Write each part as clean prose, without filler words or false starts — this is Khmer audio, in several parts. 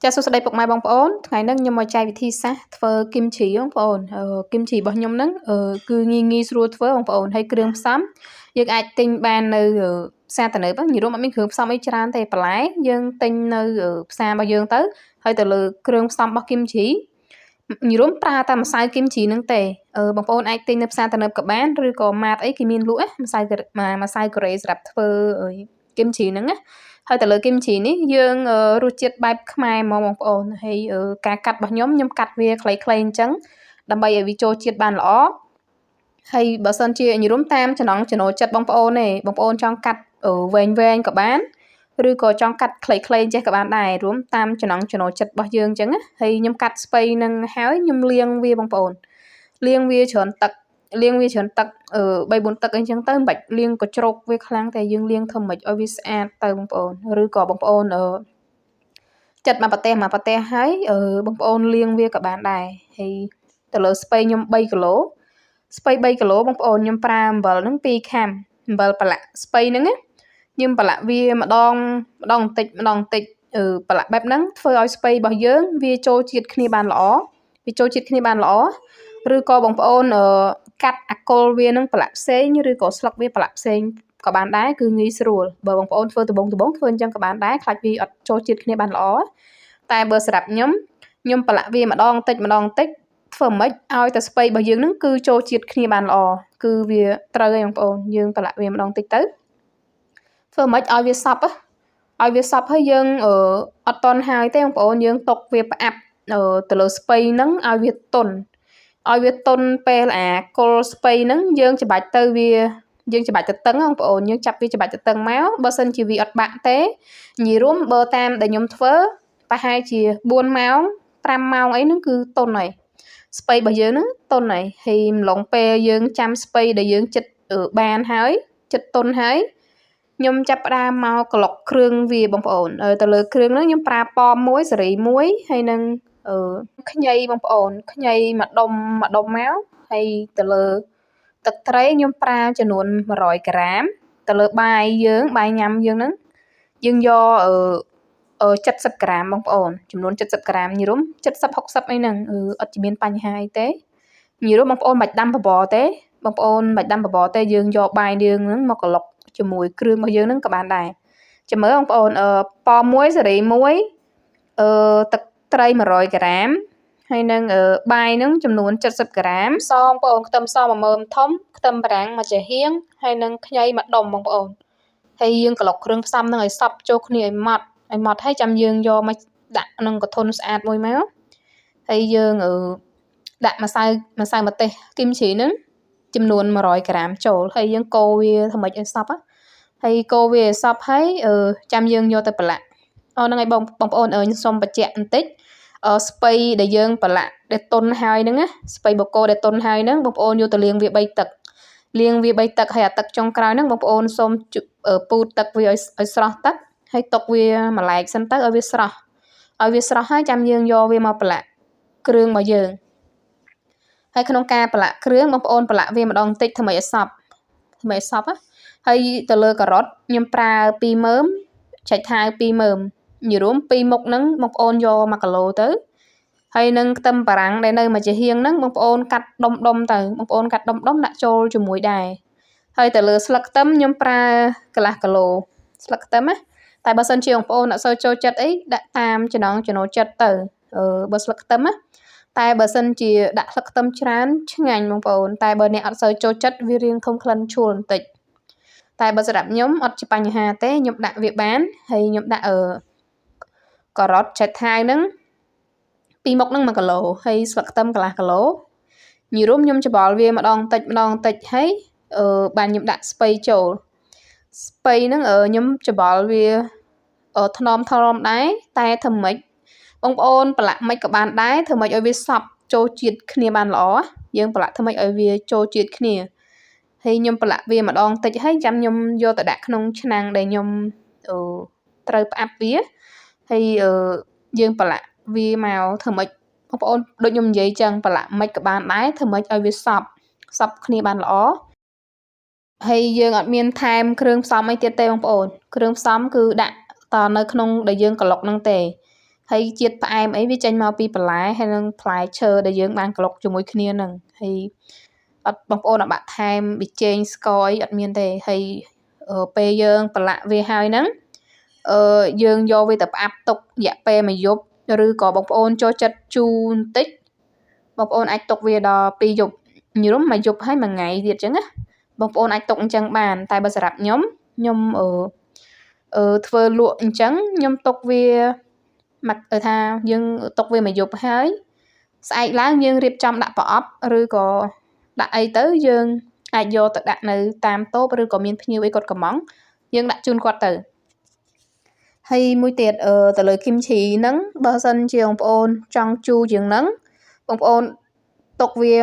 ចាសួស្តីពុកម៉ែបងប្អូនថ្ងៃនេះខ្ញុំមកចែកវិធីសាស្ត្រធ្វើគីមជីបងប្អូនគីមជីរបស់ខ្ញុំហ្នឹងគឺងាយស្រួលធ្វើបងប្អូនហើយគ្រឿងផ្សំយើងអាចទិញបាននៅផ្សារទំនើបនិយាយរួមអត់មានគ្រឿងផ្សំអីច្រើនទេបន្លែយើងទិញនៅផ្សាររបស់យើងទៅហើយទៅលើគ្រឿងផ្សំរបស់គីមជីនិយាយរួមប្រើតែម្សៅគីមជីហ្នឹងទេបងប្អូនអាចទិញនៅផ្សារទំនើបក៏បានឬក៏ម៉ាតអីគេមានលក់ម្សៅកូរ៉េសម្រាប់ធ្វើគីមជីហ្នឹងណាហើយទៅលើគីមជីនេះយើងរសជាតិបែបខ្មែរហ្មងបងប្អូនហើយការកាត់របស់ខ្ញុំកាត់វាខ្លីៗអញ្ចឹងដើម្បីឲ្យវាចូលជាតិបានល្អហើយបើសិនជានិយាយរួមតាមចំណង់ចំណូលចិត្តបងប្អូនទេបងប្អូនចង់កាត់វែងក៏បានឬក៏ចង់កាត់ខ្លីៗចេះក៏បានដែររួមតាមចំណង់ចំណូលចិត្តរបស់យើងអញ្ចឹងណាហើយខ្ញុំកាត់ស្ពៃនឹងហើយខ្ញុំលាងវាបងប្អូនលាងវាច្រើនទឹក3 4ទឹកអីចឹងទៅមិនបាច់លាងកជ្រោកវាខ្លាំងតែយើងលាងធ្វើម៉េចឲ្យវាស្អាតទៅបងប្អូនឬក៏បងប្អូនចិត្តមកប្រទេសហើយបងប្អូនលាងវាក៏បានដែរហើយទៅលើស្ពៃខ្ញុំ3គីឡូស្ពៃ3គីឡូបងប្អូនខ្ញុំប្រើអំបិលហ្នឹង2ខាំអំបិលប្រឡាក់ស្ពៃហ្នឹងណាខ្ញុំប្រឡាក់វាម្ដងបន្តិចប្រឡាក់បែបហ្នឹងធ្វើឲ្យស្ពៃរបស់យើងវាចូលជាតិគ្នាបានល្អឬក៏បងប្អូនកាត់អាគល់វានឹងប្រឡាក់ផ្សេងឬក៏ស្លឹកវាប្រឡាក់ផ្សេងក៏បានដែរគឺងាយស្រួលបើបងប្អូនធ្វើដបងធ្វើអញ្ចឹងក៏បានដែរខ្លាចវាអត់ចូលជាតិគ្នាបានល្អតែបើសម្រាប់ខ្ញុំប្រឡាក់វាម្ដងបន្តិចធ្វើម៉េចឲ្យតែស្ពៃរបស់យើងនឹងគឺចូលជាតិគ្នាបានល្អគឺវាត្រូវហើយបងប្អូនយើងប្រឡាក់វាម្ដងបន្តិចទៅធ្វើម៉េចឲ្យវាសប់ហើយយើងអត់តន់ហើយទេបងប្អូនយើងទុកវាផ្អាប់ទៅលើស្ពៃហ្នឹងឲ្យវាទន់ពេលអាគល់ស្ពៃហ្នឹងយើងច្បាច់ទៅតឹងបងប្អូនយើងចាប់វាច្បាច់ទៅតឹងមកបើសិនជាវាអត់បាក់ទេនិយាយរួមបើតាមដែលខ្ញុំធ្វើប្រហែលជា4ម៉ោង5ម៉ោងអីហ្នឹងគឺទន់ហើយស្ពៃរបស់យើងហ្នឹងទន់ហើយម្លងពេលយើងចាំស្ពៃដែលយើងចិត្តបានហើយចិត្តទន់ហើយខ្ញុំចាប់ផ្ដើមមកក្លុកគ្រឿងវាបងប្អូនទៅលើគ្រឿងហ្នឹងខ្ញុំប្រើប៉ម1សេរី1ហើយនឹងខ្ញីបងប្អូនខ្ញីមួយដុំមកហើយទៅលើទឹកត្រីខ្ញុំប្រើចំនួន100ក្រាមទៅលើបាយញ៉ាំយើងហ្នឹងយើងយក70ក្រាមបងប្អូនចំនួន70ក្រាមញីរុំ70 60អីហ្នឹងអត់ជាមានបញ្ហាអីទេញីរុំបងប្អូនមិនបាច់ដាំបបរទេយើងយកបាយយើងហ្នឹងមកក្លុកជាមួយគ្រឿងរបស់យើងហ្នឹងក៏បានដែរចាំមើលបងប្អូនប៉ម1សេរី1ទឹកត្រី100ក្រាមហើយនឹងបាយហ្នឹងចំនួន70ក្រាមសបងប្អូនខ្ទឹមស1មើមធំខ្ទឹមបារាំងមួយចាហៀងហើយនឹងខ្ញីមួយដុំបងប្អូនហើយយើងក្លុកគ្រឿងផ្សំហ្នឹងឲ្យសព្វចូលគ្នាឲ្យម៉ត់ហើយចាំយើងយកមកដាក់ក្នុងកធុនស្អាតមួយមកហើយយើងដាក់ម្សៅម្ទេសគីមជីហ្នឹងចំនួន100ក្រាមចូលហើយយើងកូរវាធ្វើម៉េចឲ្យសព្វហើយកូរវាឲ្យសព្វហើយចាំយើងយកទៅប្រឡាក់ហ្នឹងហើយបងប្អូនខ្ញុំសូមបញ្ជាក់បន្តិចស្ពៃដែលយើងប្រឡាក់ដែលទន់ហើយហ្នឹងណាស្ពៃបកគោដែលទន់ហើយហ្នឹងបងប្អូនយកទៅលាងវា3ទឹកហើយអាទឹកចុងក្រោយហ្នឹងបងប្អូនសូមពូតទឹកវាឲ្យស្រស់ទឹកហើយទុកវាមួយឡែកសិនទៅឲ្យវាស្រស់ហើយចាំយើងយកវាមកប្រឡាក់គ្រឿងរបស់យើងហើយក្នុងការប្រឡាក់គ្រឿងបងប្អូនប្រឡាក់វាម្ដងបន្តិចធ្វើម៉េចឲ្យសព្វហើយទៅលើការ៉ុតខ្ញុំប្រើ2មើមចែកថាវ2មើមនិយាយរួម2មុខហ្នឹងបងប្អូនយក1គីឡូទៅហើយនឹងខ្ទឹមបារាំងដែលនៅមួយចាហៀងហ្នឹងបងប្អូនកាត់ដុំទៅបងប្អូនកាត់ដុំដាក់ចូលជាមួយដែរហើយទៅលើស្លឹកខ្ទឹមខ្ញុំប្រើកន្លះគីឡូស្លឹកខ្ទឹមណាតែបើសិនជាបងប្អូនអត់សូវចូលចិត្តអីដាក់តាមចំណង់ចំណូលចិត្តទៅបើស្លឹកខ្ទឹមណាតែបើសិនជាដាក់ស្លឹកខ្ទឹមច្រើនឆ្ងាញ់បងប្អូនតែបើអ្នកអត់សូវចូលចិត្តវារាងធំក្លិនឈួលបន្តិចតែបើសម្រាប់ខ្ញុំអត់ជាបញ្ហាទេខ្ញុំដាក់វាបានហើយខ្ញុំដាក់ការ៉ុតចែកថាវហ្នឹង2មុខហ្នឹង1គីឡូហើយស្លឹកខ្ទឹមកន្លះគីឡូញីរុំខ្ញុំច្បល់វាម្ដងបន្តិចហើយបានខ្ញុំដាក់ស្ពៃចូលស្ពៃហ្នឹងខ្ញុំច្បល់វាថ្នមដែរតែធ្វើម៉េចបងប្អូនប្រឡាក់មិនក៏បានដែរធ្វើម៉េចឲ្យវាសព្វចូលជាតិគ្នាបានល្អយើងប្រឡាក់ធ្វើម៉េចឲ្យវាចូលជាតិគ្នាហើយខ្ញុំប្រឡាក់វាម្ដងតិចហើយចាំខ្ញុំយកទៅដាក់ក្នុងឆ្នាំងដែលខ្ញុំត្រូវផ្អាប់វាហើយយើងប្រឡាក់វាមកធ្វើម៉េចបងប្អូនដូចខ្ញុំនិយាយចឹងប្រឡាក់មិនក៏បានដែរធ្វើម៉េចឲ្យវាសព្វគ្នាបានល្អហើយយើងអត់មានថែមគ្រឿងផ្សំអីទៀតទេបងប្អូនគ្រឿងផ្សំគឺដាក់តនៅក្នុងដែលយើងក្លុកហ្នឹងទេ ហើយជាតិផ្អែមអីវាចេញមកពីបន្លែហើយនឹងផ្លែឈើដែលយើងបានក្លុកជាមួយគ្នាហ្នឹងហើយអត់បងប្អូនអត់បាក់ថែមប៊ីចេងស្ករអីអត់មានទេហើយពេលយើងប្រឡាក់វាហើយហ្នឹងយើងយកវាទៅផ្អាប់ទុករយៈពេល1យប់ឬក៏បងប្អូនចូលចិត្តជូរបន្តិចបងប្អូនអាចទុកវាដល់2យប់ញរំ1យប់ហើយ1ថ្ងៃទៀតអញ្ចឹងណាបងប្អូនអាចទុកអញ្ចឹងបានតែបើសម្រាប់ខ្ញុំធ្វើលក់អញ្ចឹងខ្ញុំទុកវាថាយើងទុកវា1យប់ហើយស្អែកឡើងយើងរៀបចំដាក់ប្រអប់ឬក៏ដាក់អីទៅយើងអាចយកទៅដាក់នៅតាមតូបឬក៏មានភ្ញៀវអីគាត់កំងយើងដាក់ជូនគាត់ទៅហើយមួយទៀតទៅលើគីមឈីហ្នឹងបើសិនជាបងប្អូនចង់ជូរជាងហ្នឹងបងប្អូនទុកវា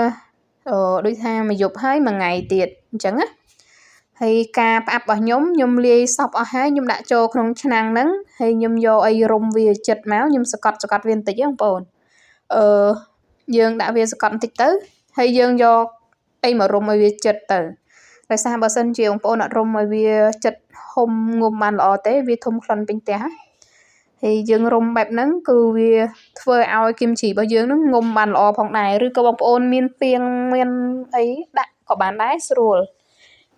ដូចថា1យប់ហើយ1ថ្ងៃទៀតអញ្ចឹងណាហើយការផ្អាប់របស់ខ្ញុំលាយសពអស់ហើយខ្ញុំដាក់ចូលក្នុងឆ្នាំងហ្នឹងហើយខ្ញុំយកអីរុំវាចិត្តមកខ្ញុំសកត់វាបន្តិចបងប្អូនយើងដាក់វាសកត់បន្តិចទៅហើយយើងយកអីមករុំឲ្យវាចិត្តទៅដោយសារបើសិនជាបងប្អូនអត់រុំឲ្យវាចិត្តហុំងុំបានល្អទេវាធំក្លិនពេញផ្ទះហើយយើងរុំបែបហ្នឹងគឺវាធ្វើឲ្យគីមជីរបស់យើងហ្នឹងងុំបានល្អផងដែរឬក៏បងប្អូនមានពាងមានអីដាក់ក៏បានដែរស្រួល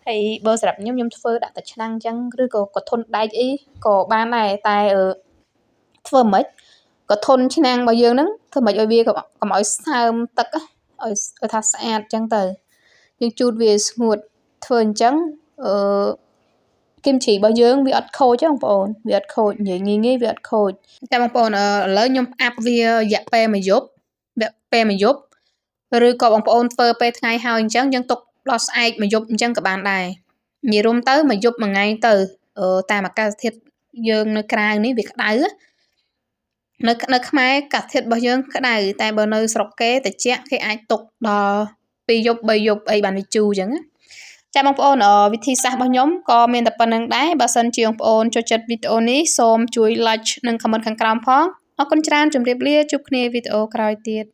ហើយបើសម្រាប់ខ្ញុំធ្វើដាក់តែឆ្នាំងអញ្ចឹងឬក៏កធុនដែកអីក៏បានដែរតែធ្វើមិនក៏ធុនឆ្នាំងរបស់យើងហ្នឹងធ្វើមិនឲ្យវាកុំឲ្យសើមទឹកឲ្យថាស្អាតអញ្ចឹងទៅយើងជូតវាស្ងួតធ្វើអញ្ចឹងគីមជីរបស់យើងវាអត់ខូចទេបងប្អូនវាអត់ខូចនិយាយងាយវាអត់ខូចតែបងប្អូនឥឡូវខ្ញុំផ្អាប់វារយៈពេល1យប់ឬក៏បងប្អូនធ្វើពេលថ្ងៃហើយអញ្ចឹងយើងទុកដល់ស្អែក1យប់អញ្ចឹងក៏បានដែរនិយាយរួមទៅ1យប់1ថ្ងៃទៅតាមអាកាសធាតុយើងនៅក្រៅនេះវាក្តៅនៅខ្មែរអាកាសធាតុរបស់យើងក្តៅតែបើនៅស្រុកគេត្រជាក់គេអាចទុកដល់2យប់3យប់អីបានវាជូរអញ្ចឹងណាចាបងប្អូនវិធីសាស្ត្ររបស់ខ្ញុំក៏មានតែប៉ុណ្្នឹងដែរបើសិនជាបងប្អូនចូលចិត្តវីដេអូនេះសូមជួយ like និង comment ខាងក្រោមផងអរគុណច្រើនជម្រាបលាជួបគ្នាវីដេអូក្រោយទៀត